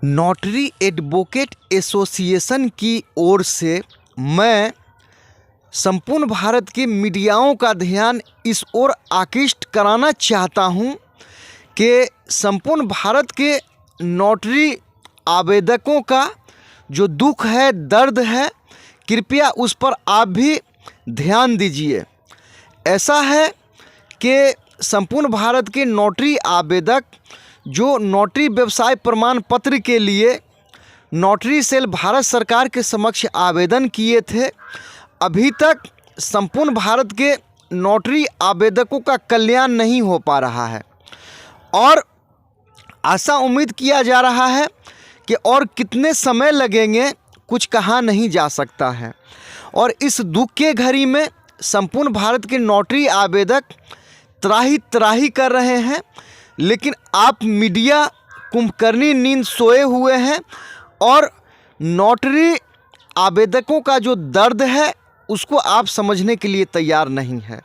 Notary advocate association की ओर से मैं संपूर्ण भारत के मीडियाओं का ध्यान इस ओर आकृष्ट कराना चाहता हूं कि संपूर्ण भारत के नोटरी आवेदकों का जो दुख है, दर्द है, कृपया उस पर आप भी ध्यान दीजिए। ऐसा है कि संपूर्ण भारत के नोटरी आवेदक जो नोटरी व्यवसाय प्रमाण पत्र के लिए नोटरी सेल भारत सरकार के समक्ष आवेदन किए थे, अभी तक संपूर्ण भारत के नोटरी आवेदकों का कल्याण नहीं हो पा रहा है और आशा उम्मीद किया जा रहा है कि और कितने समय लगेंगे कुछ कहा नहीं जा सकता है। और इस दुख के घड़ी में संपूर्ण भारत के नोटरी आवेदक त्राही त्राही कर रहे हैं, लेकिन आप मीडिया कुंभकर्णी नींद सोए हुए हैं और नोटरी आवेदकों का जो दर्द है उसको आप समझने के लिए तैयार नहीं है।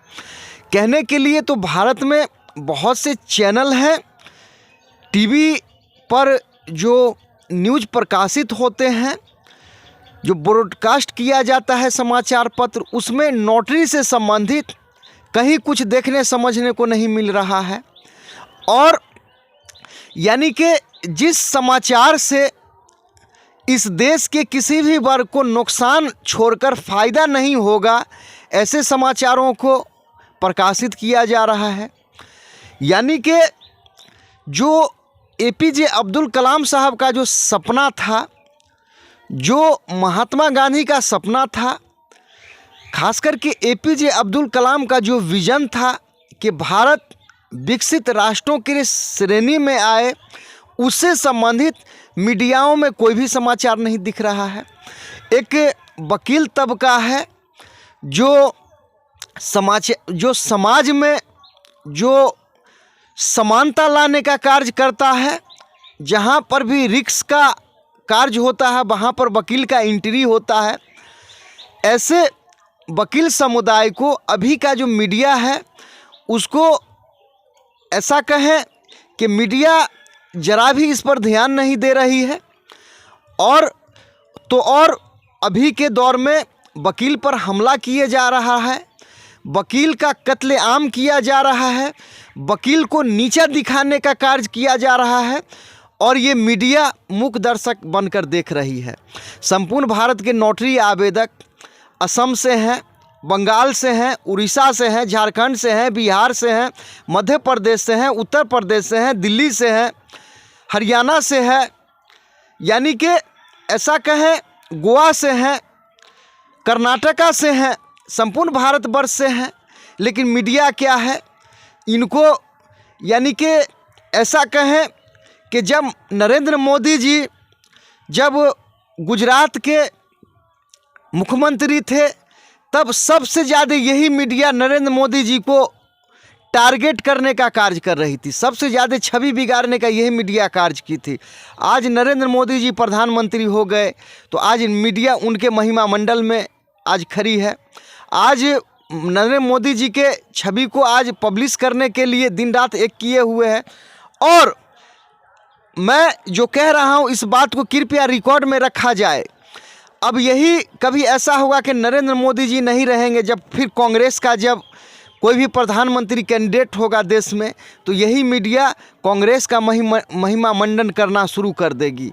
कहने के लिए तो भारत में बहुत से चैनल हैं, टीवी पर जो न्यूज़ प्रकाशित होते हैं, जो ब्रॉडकास्ट किया जाता है समाचार पत्र, उसमें नोटरी से संबंधित कहीं कुछ देखने समझने को नहीं मिल रहा है। और यानी कि जिस समाचार से इस देश के किसी भी वर्ग को नुकसान छोड़कर फ़ायदा नहीं होगा, ऐसे समाचारों को प्रकाशित किया जा रहा है। यानी कि जो एपीजे अब्दुल कलाम साहब का जो सपना था, जो महात्मा गांधी का सपना था, खास करके एपीजे अब्दुल कलाम का जो विज़न था कि भारत विकसित राष्ट्रों की श्रेणी में आए, उससे संबंधित मीडियाओं में कोई भी समाचार नहीं दिख रहा है। एक वकील तबका है जो समाज में जो समानता लाने का कार्य करता है, जहाँ पर भी रिस्क का कार्य होता है वहाँ पर वकील का एंट्री होता है। ऐसे वकील समुदाय को अभी का जो मीडिया है उसको ऐसा कहें कि मीडिया जरा भी इस पर ध्यान नहीं दे रही है। और अभी के दौर में वकील पर हमला किए जा रहा है, वकील का कत्लेआम किया जा रहा है, वकील को नीचा दिखाने का कार्य किया जा रहा है और ये मीडिया मूक दर्शक बनकर देख रही है। संपूर्ण भारत के नोटरी आवेदक असम से हैं, बंगाल से हैं, उड़ीसा से हैं, झारखंड से हैं, बिहार से हैं, मध्य प्रदेश से हैं, उत्तर प्रदेश से हैं, दिल्ली से हैं, हरियाणा से है, यानी कि ऐसा कहें गोवा से हैं, कर्नाटका से हैं, संपूर्ण भारतवर्ष से हैं। लेकिन मीडिया क्या है, इनको यानी कि ऐसा कहें कि जब नरेंद्र मोदी जी जब गुजरात के मुख्यमंत्री थे तब सबसे ज़्यादा यही मीडिया नरेंद्र मोदी जी को टारगेट करने का कार्य कर रही थी, सबसे ज़्यादा छवि बिगाड़ने का यही मीडिया कार्य की थी। आज नरेंद्र मोदी जी प्रधानमंत्री हो गए तो आज मीडिया उनके महिमा मंडल में आज खड़ी है। आज नरेंद्र मोदी जी के छवि को आज पब्लिश करने के लिए दिन रात एक किए हुए हैं। और मैं जो कह रहा हूँ इस बात को कृपया रिकॉर्ड में रखा जाए। अब यही कभी ऐसा होगा कि नरेंद्र मोदी जी नहीं रहेंगे, जब फिर कांग्रेस का जब कोई भी प्रधानमंत्री कैंडिडेट होगा देश में, तो यही मीडिया कांग्रेस का महिमा मंडन करना शुरू कर देगी।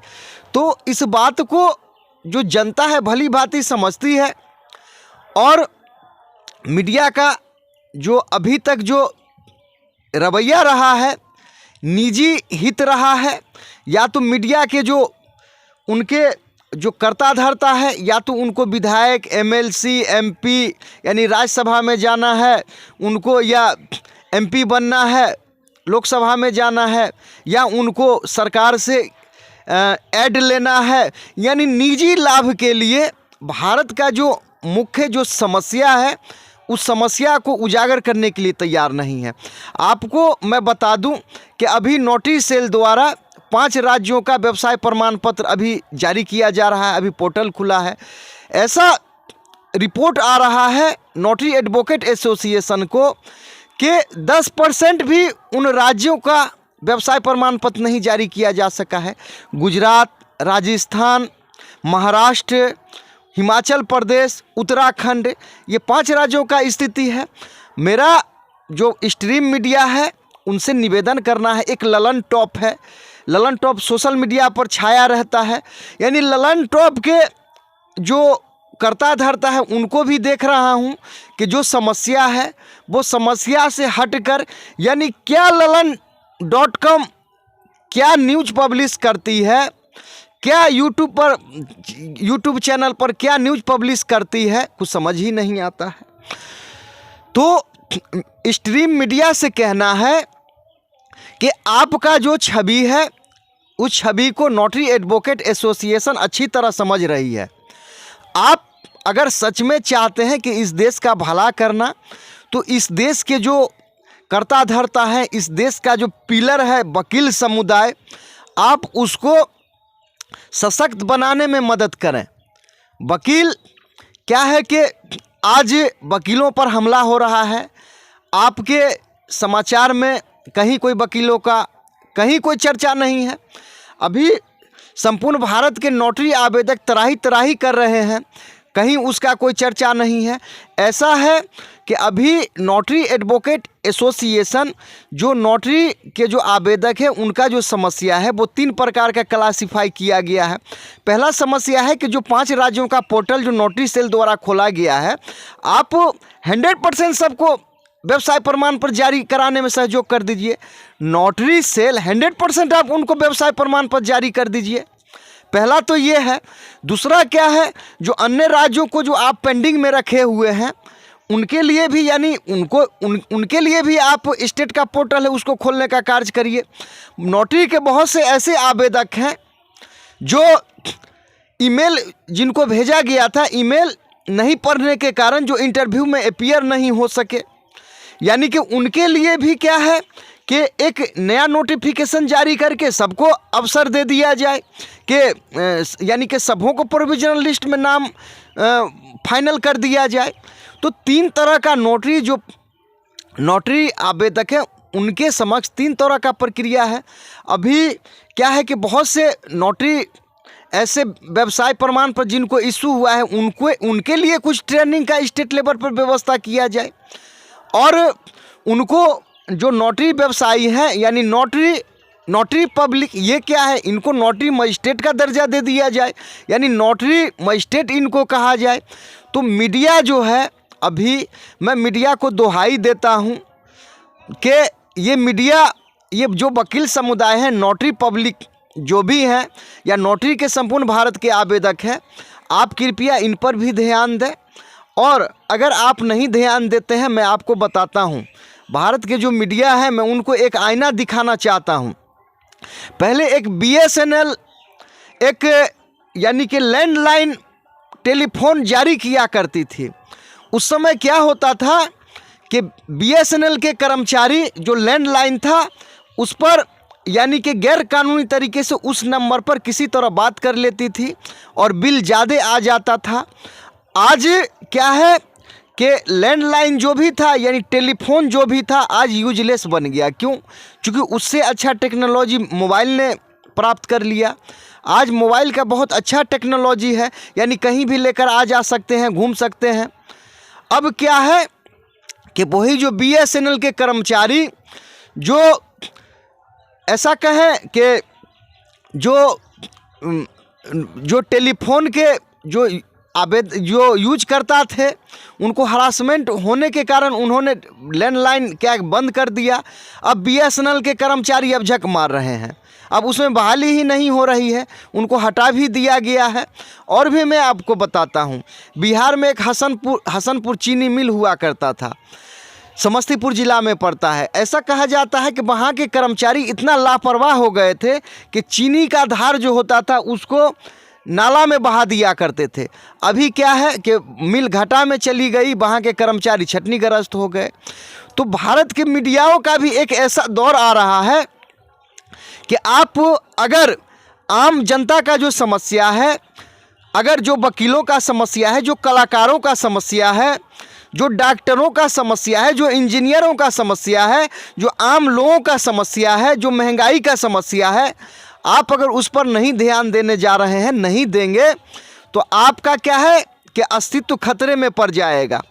तो इस बात को जो जनता है भली भांति समझती है और मीडिया का जो अभी तक जो रवैया रहा है निजी हित रहा है, या तो मीडिया के जो उनके जो कर्ता धर्ता है, या तो उनको विधायक, एमएलसी, एमपी यानी राज्यसभा में जाना है उनको, या एमपी बनना है, लोकसभा में जाना है, या उनको सरकार से ऐड लेना है, यानी निजी लाभ के लिए भारत का जो मुख्य जो समस्या है उस समस्या को उजागर करने के लिए तैयार नहीं है। आपको मैं बता दूं कि अभी नोटरी सेल द्वारा 5 राज्यों का व्यवसाय प्रमाण पत्र अभी जारी किया जा रहा है, अभी पोर्टल खुला है। ऐसा रिपोर्ट आ रहा है नोटरी एडवोकेट एसोसिएशन को कि 10% भी उन राज्यों का व्यवसाय प्रमाण पत्र नहीं जारी किया जा सका है। गुजरात, राजस्थान, महाराष्ट्र, हिमाचल प्रदेश, उत्तराखंड, ये 5 राज्यों का स्थिति है। मेरा जो स्ट्रीम मीडिया है उनसे निवेदन करना है, एक ललन टॉप है, ललन टॉप सोशल मीडिया पर छाया रहता है, यानी ललन टॉप के जो करता धरता है उनको भी देख रहा हूँ कि जो समस्या है वो समस्या से हटकर, यानी क्या ललन.com क्या न्यूज़ पब्लिश करती है, क्या यूट्यूब चैनल पर क्या न्यूज़ पब्लिश करती है, कुछ समझ ही नहीं आता है। तो स्ट्रीम मीडिया से कहना है कि आपका जो छवि है उस छवि को नोटरी एडवोकेट एसोसिएशन अच्छी तरह समझ रही है। आप अगर सच में चाहते हैं कि इस देश का भला करना, तो इस देश के जो करता धरता है, इस देश का जो पिलर है वकील समुदाय, आप उसको सशक्त बनाने में मदद करें। वकील क्या है कि आज वकीलों पर हमला हो रहा है, आपके समाचार में कहीं कोई वकीलों का कहीं कोई चर्चा नहीं है। अभी संपूर्ण भारत के नोटरी आवेदक तराही तराही कर रहे हैं, कहीं उसका कोई चर्चा नहीं है। ऐसा है कि अभी नोटरी एडवोकेट एसोसिएशन, जो नोटरी के जो आवेदक है उनका जो समस्या है वो 3 प्रकार का क्लासिफाई किया गया है। पहला समस्या है कि जो 5 राज्यों का पोर्टल जो नोटरी सेल द्वारा खोला गया है, आप 100% सबको व्यवसाय प्रमाण पत्र जारी कराने में सहयोग कर दीजिए। नोटरी सेल 100% आप उनको व्यवसाय प्रमाण पत्र जारी कर दीजिए। पहला तो ये है। दूसरा क्या है, जो अन्य राज्यों को जो आप पेंडिंग में रखे हुए हैं उनके लिए भी, यानी उनके लिए भी आप स्टेट का पोर्टल है उसको खोलने का कार्य करिए। नोटरी के बहुत से ऐसे आवेदक हैं जो ईमेल जिनको भेजा गया था, ईमेल नहीं पढ़ने के कारण जो इंटरव्यू में अपीयर नहीं हो सके, यानी कि उनके लिए भी क्या है कि एक नया नोटिफिकेशन जारी करके सबको अवसर दे दिया जाए कि यानी कि सबों को प्रोविजनल लिस्ट में नाम फाइनल कर दिया जाए। तो 3 तरह का जो नोटरी आवेदक है उनके समक्ष 3 तरह का प्रक्रिया है। अभी क्या है कि बहुत से नोटरी ऐसे व्यवसाय प्रमाण पर जिनको इशू हुआ है उनके लिए कुछ ट्रेनिंग का स्टेट लेवल पर व्यवस्था किया जाए, और उनको जो नोटरी व्यवसायी हैं यानी नोटरी पब्लिक, ये क्या है, इनको नोटरी मजिस्ट्रेट का दर्जा दे दिया जाए, यानी नोटरी मजिस्ट्रेट इनको कहा जाए। तो मीडिया जो है, अभी मैं मीडिया को दोहाई देता हूँ कि ये मीडिया, ये जो वकील समुदाय है, नोटरी पब्लिक जो भी हैं या नोटरी के संपूर्ण भारत के आवेदक हैं, आप कृपया इन पर भी ध्यान दें। और अगर आप नहीं ध्यान देते हैं, मैं आपको बताता हूं, भारत के जो मीडिया है मैं उनको एक आईना दिखाना चाहता हूं। पहले एक BSNL एक यानी कि लैंडलाइन टेलीफोन जारी किया करती थी। उस समय क्या होता था कि BSNL के कर्मचारी जो लैंडलाइन था उस पर यानी कि गैर कानूनी तरीके से उस नंबर पर किसी तरह बात कर लेती थी और बिल ज़्यादा आ जाता था। आज क्या है कि लैंडलाइन जो भी था यानी टेलीफोन जो भी था आज यूजलेस बन गया। क्यों? क्योंकि उससे अच्छा टेक्नोलॉजी मोबाइल ने प्राप्त कर लिया। आज मोबाइल का बहुत अच्छा टेक्नोलॉजी है, यानी कहीं भी लेकर आ जा सकते हैं, घूम सकते हैं। अब क्या है कि वही जो BSNL के कर्मचारी जो ऐसा कहें कि जो टेलीफोन के जो यूज करता थे उनको हरासमेंट होने के कारण उन्होंने लैंडलाइन क्या बंद कर दिया। अब BSNL के कर्मचारी अब झक मार रहे हैं, अब उसमें बहाली ही नहीं हो रही है, उनको हटा भी दिया गया है। और भी मैं आपको बताता हूँ, बिहार में एक हसनपुर चीनी मिल हुआ करता था, समस्तीपुर जिला में पड़ता है। ऐसा कहा जाता है कि वहाँ के कर्मचारी इतना लापरवाह हो गए थे कि चीनी का धार जो होता था उसको नाला में बहा दिया करते थे। अभी क्या है कि मिल घाटा में चली गई, वहाँ के कर्मचारी छटनीग्रस्त हो गए। तो भारत के मीडियाओं का भी एक ऐसा दौर आ रहा है कि आप अगर आम जनता का जो समस्या है, अगर जो वकीलों का समस्या है, जो कलाकारों का समस्या है, जो डॉक्टरों का समस्या है, जो इंजीनियरों का समस्या है, जो आम लोगों का समस्या है, जो महंगाई का समस्या है, आप अगर उस पर नहीं ध्यान देने जा रहे हैं, नहीं देंगे, तो आपका क्या है कि अस्तित्व खतरे में पड़ जाएगा।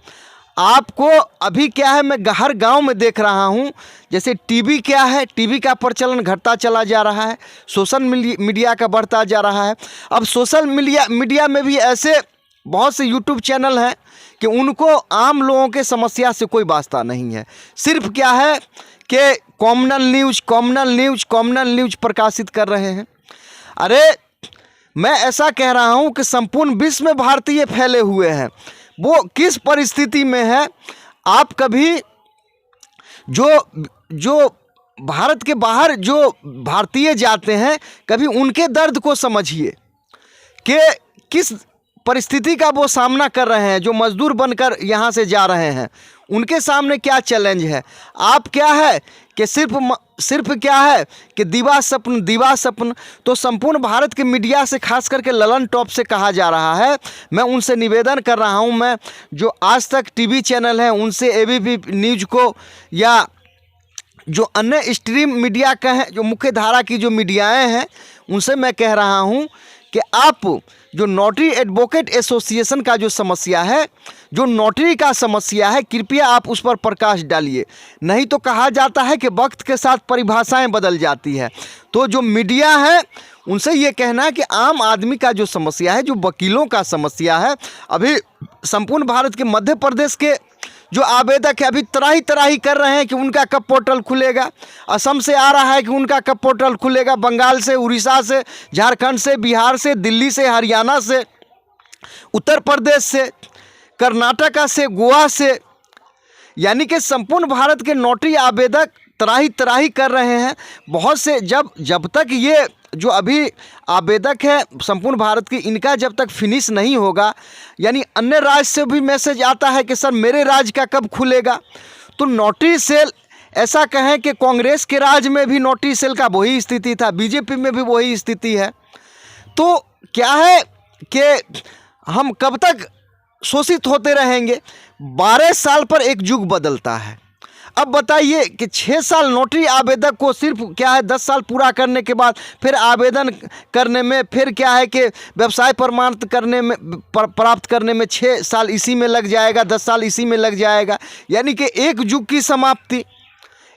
आपको अभी क्या है, मैं हर गांव में देख रहा हूं, जैसे टीवी क्या है, टीवी का प्रचलन घटता चला जा रहा है, सोशल मीडिया का बढ़ता जा रहा है। अब सोशल मीडिया में भी ऐसे बहुत से यूट्यूब चैनल हैं कि उनको आम लोगों के समस्या से कोई वास्ता नहीं है, सिर्फ क्या है कि कॉमनल न्यूज प्रकाशित कर रहे हैं। अरे मैं ऐसा कह रहा हूं कि संपूर्ण विश्व में भारतीय फैले हुए हैं, वो किस परिस्थिति में है, आप कभी जो भारत के बाहर जो भारतीय जाते हैं, कभी उनके दर्द को समझिए कि किस परिस्थिति का वो सामना कर रहे हैं, जो मजदूर बनकर यहाँ से जा रहे हैं, उनके सामने क्या चैलेंज है। आप क्या है कि सिर्फ क्या है कि दीवा सपन। तो संपूर्ण भारत के मीडिया से, खास करके ललन टॉप से कहा जा रहा है, मैं उनसे निवेदन कर रहा हूं, मैं जो आज तक टीवी चैनल हैं उनसे, एबीपी न्यूज़ को, या जो अन्य स्ट्रीम मीडिया का है, जो मुख्य धारा की जो मीडियाएं हैं, उनसे मैं कह रहा हूं कि आप जो नोटरी एडवोकेट एसोसिएशन का जो समस्या है, जो नोटरी का समस्या है, कृपया आप उस पर प्रकाश डालिए। नहीं तो कहा जाता है कि वक्त के साथ परिभाषाएं बदल जाती है। तो जो मीडिया है उनसे ये कहना है कि आम आदमी का जो समस्या है, जो वकीलों का समस्या है, अभी संपूर्ण भारत के मध्य प्रदेश के जो आवेदक है अभी तराही कर रहे हैं कि उनका कब पोर्टल खुलेगा। असम से आ रहा है कि उनका कब पोर्टल खुलेगा, बंगाल से, उड़ीसा से, झारखंड से, बिहार से, दिल्ली से, हरियाणा से, उत्तर प्रदेश से, कर्नाटका से, गोवा से, यानी कि संपूर्ण भारत के नोटरी आवेदक तराही कर रहे हैं। बहुत से जब तक ये जो अभी आवेदक है संपूर्ण भारत की, इनका जब तक फिनिश नहीं होगा, यानी अन्य राज्य से भी मैसेज आता है कि सर मेरे राज्य का कब खुलेगा। तो नोटरी सेल, ऐसा कहें कि कांग्रेस के राज्य में भी नोटरी सेल का वही स्थिति था, बीजेपी में भी वही स्थिति है। तो क्या है कि हम कब तक शोषित होते रहेंगे। 12 साल पर एक युग बदलता है। अब बताइए कि 6 साल नोटरी आवेदक को सिर्फ क्या है 10 साल पूरा करने के बाद फिर आवेदन करने में, फिर क्या है कि व्यवसाय प्रमाण करने में, प्राप्त करने में 6 साल इसी में लग जाएगा, 10 साल इसी में लग जाएगा। यानी कि एक युग की समाप्ति,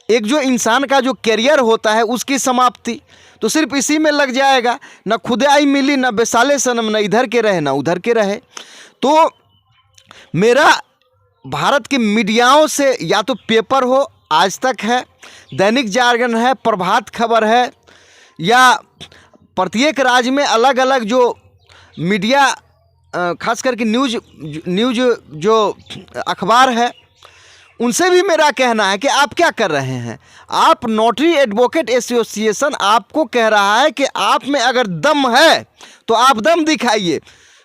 एक जो इंसान का जो करियर होता है उसकी समाप्ति तो सिर्फ इसी में लग जाएगा। न खुदाई मिली, न बेसाले सनम, न इधर के रहे न उधर के रहे। तो मेरा भारत की मीडियाओं से, या तो पेपर हो, आज तक है, दैनिक जागरण है, प्रभात खबर है, या प्रत्येक राज्य में अलग अलग जो मीडिया, खास करके न्यूज जो अखबार है, उनसे भी मेरा कहना है कि आप क्या कर रहे हैं। आप नोटरी एडवोकेट एसोसिएशन आपको कह रहा है कि आप में अगर दम है तो आप दम दिखाइए।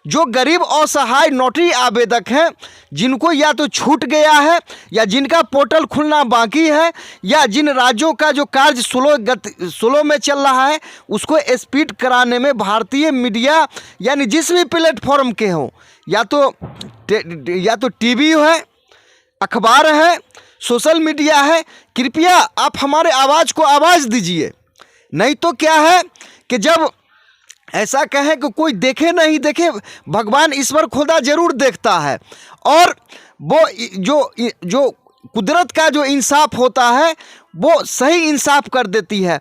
जो गरीब असहाय नोटरी आवेदक हैं, जिनको या तो छूट गया है, या जिनका पोर्टल खुलना बाकी है, या जिन राज्यों का जो कार्य स्लो में चल रहा है, उसको स्पीड कराने में भारतीय मीडिया, यानी जिस भी प्लेटफॉर्म के हों, या तो टीवी है, अखबार है, सोशल मीडिया है, कृपया आप हमारे आवाज़ को आवाज़ दीजिए। नहीं तो क्या है कि जब ऐसा कहें कि कोई देखे नहीं देखे, भगवान ईश्वर खुदा जरूर देखता है, और वो जो कुदरत का जो इंसाफ होता है वो सही इंसाफ कर देती है।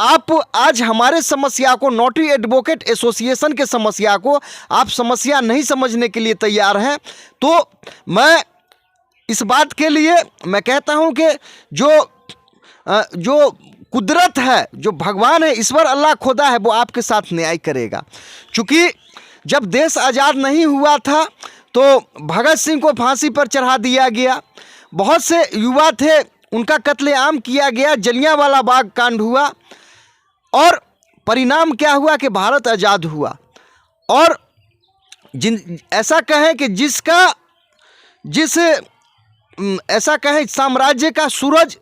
आप आज हमारे समस्या को, नोटरी एडवोकेट एसोसिएशन के समस्या को आप समस्या नहीं समझने के लिए तैयार हैं, तो मैं इस बात के लिए मैं कहता हूं कि जो कुदरत है, जो भगवान है, ईश्वर अल्लाह खुदा है, वो आपके साथ न्याय करेगा। क्योंकि जब देश आज़ाद नहीं हुआ था तो भगत सिंह को फांसी पर चढ़ा दिया गया, बहुत से युवा थे उनका कत्लेआम किया गया, जलियांवाला बाग कांड हुआ, और परिणाम क्या हुआ कि भारत आज़ाद हुआ। और ऐसा कहें कि ऐसा कहें साम्राज्य का सूरज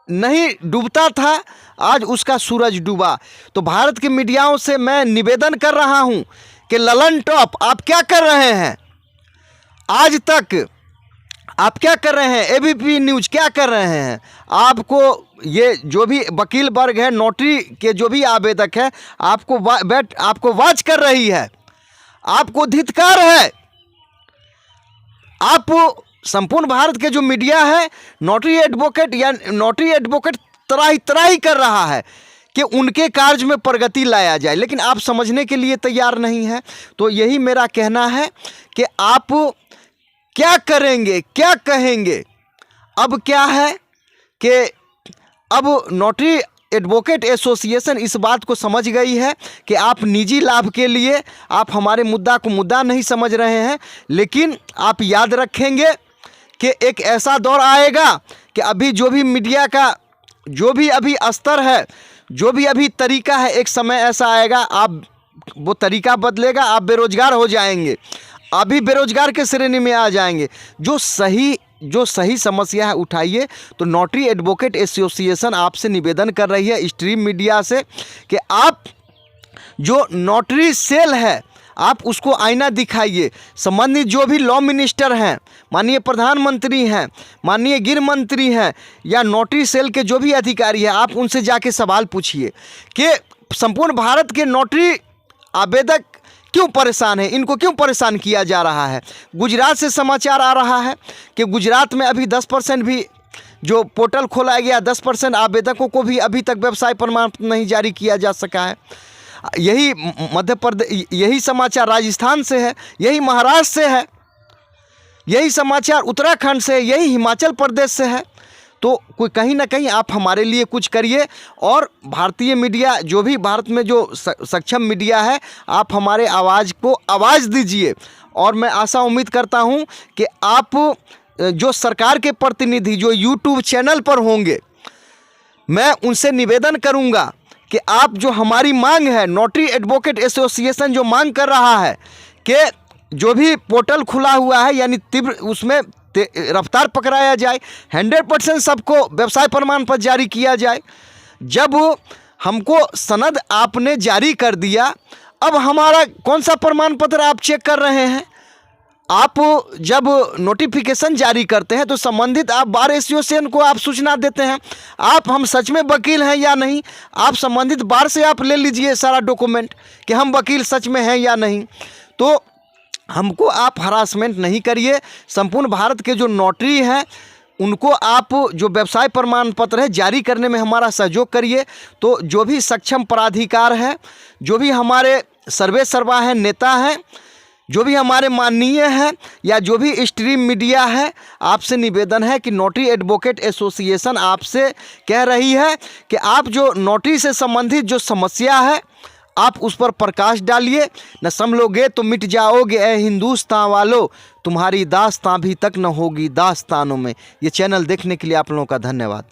नहीं डूबता था, आज उसका सूरज डूबा। तो भारत की मीडियाओं से मैं निवेदन कर रहा हूं कि ललन टॉप आप क्या कर रहे हैं। आज तक आप क्या कर रहे हैं? एबीपी न्यूज़ क्या कर रहे हैं? आपको ये जो भी वकील वर्ग है, नोटरी के जो भी आवेदक है, आपको वाच कर रही है, आपको धिक्कार है। आप संपूर्ण भारत के जो मीडिया है, नोटरी एडवोकेट तराही कर रहा है कि उनके कार्य में प्रगति लाया जाए, लेकिन आप समझने के लिए तैयार नहीं है। तो यही मेरा कहना है कि आप क्या करेंगे, क्या कहेंगे? अब क्या है कि अब नोटरी एडवोकेट एसोसिएशन इस बात को समझ गई है कि आप निजी लाभ के लिए आप हमारे मुद्दा को मुद्दा नहीं समझ रहे हैं, लेकिन आप याद रखेंगे कि एक ऐसा दौर आएगा कि अभी जो भी मीडिया का जो भी अभी स्तर है, जो भी अभी तरीका है, एक समय ऐसा आएगा आप वो तरीका बदलेगा, आप बेरोजगार हो जाएंगे, अभी बेरोजगार के श्रेणी में आ जाएंगे। जो सही समस्या है उठाइए। तो नोटरी एडवोकेट एसोसिएशन आपसे निवेदन कर रही है स्ट्रीम मीडिया से कि आप जो नोटरी सेल है आप उसको आईना दिखाइए। संबंधित जो भी लॉ मिनिस्टर हैं, माननीय प्रधानमंत्री हैं, माननीय गृह मंत्री हैं, या नोटरी सेल के जो भी अधिकारी हैं, आप उनसे जाके सवाल पूछिए कि संपूर्ण भारत के नोटरी आवेदक क्यों परेशान है, इनको क्यों परेशान किया जा रहा है। गुजरात से समाचार आ रहा है कि गुजरात में अभी 10% भी जो पोर्टल खोला गया, 10% आवेदकों को भी अभी तक व्यवसाय प्रमाण पत्र नहीं जारी किया जा सका है। यही मध्य प्रदेश, यही समाचार राजस्थान से है, यही महाराष्ट्र से है, यही समाचार उत्तराखंड से, यही हिमाचल प्रदेश से है। तो कोई कहीं ना कहीं आप हमारे लिए कुछ करिए। और भारतीय मीडिया, जो भी भारत में जो सक्षम मीडिया है, आप हमारे आवाज़ को आवाज़ दीजिए। और मैं आशा उम्मीद करता हूं कि आप जो सरकार के प्रतिनिधि जो यूट्यूब चैनल पर होंगे, मैं उनसे निवेदन करूंगा कि आप जो हमारी मांग है, नोटरी एडवोकेट एसोसिएशन जो मांग कर रहा है कि जो भी पोर्टल खुला हुआ है, यानी तीव्र उसमें रफ्तार पकड़ाया जाए, 100% सबको व्यवसाय प्रमाण पत्र जारी किया जाए। जब हमको सनद आपने जारी कर दिया, अब हमारा कौन सा प्रमाण पत्र आप चेक कर रहे हैं? आप जब नोटिफिकेशन जारी करते हैं तो संबंधित आप बार एसोसिएशन को आप सूचना देते हैं, हम सच में वकील हैं या नहीं। आप संबंधित बार से आप ले लीजिए सारा डॉक्यूमेंट कि हम वकील सच में हैं या नहीं। तो हमको आप हरासमेंट नहीं करिए। संपूर्ण भारत के जो नोटरी हैं उनको आप जो व्यवसाय प्रमाण पत्र है जारी करने में हमारा सहयोग करिए। तो जो भी सक्षम प्राधिकार है, जो भी हमारे सर्वे सर्वा हैं, नेता हैं, जो भी हमारे माननीय हैं, या जो भी स्ट्रीम मीडिया है, आपसे निवेदन है कि नोटरी एडवोकेट एसोसिएशन आपसे कह रही है कि आप जो नोटरी से संबंधित जो समस्या है आप उस पर प्रकाश डालिए। न संभलोगे तो मिट जाओगे ए हिंदुस्तान वालों, तुम्हारी दास्तां भी तक न होगी दास्तानों में। ये चैनल देखने के लिए आप लोगों का धन्यवाद।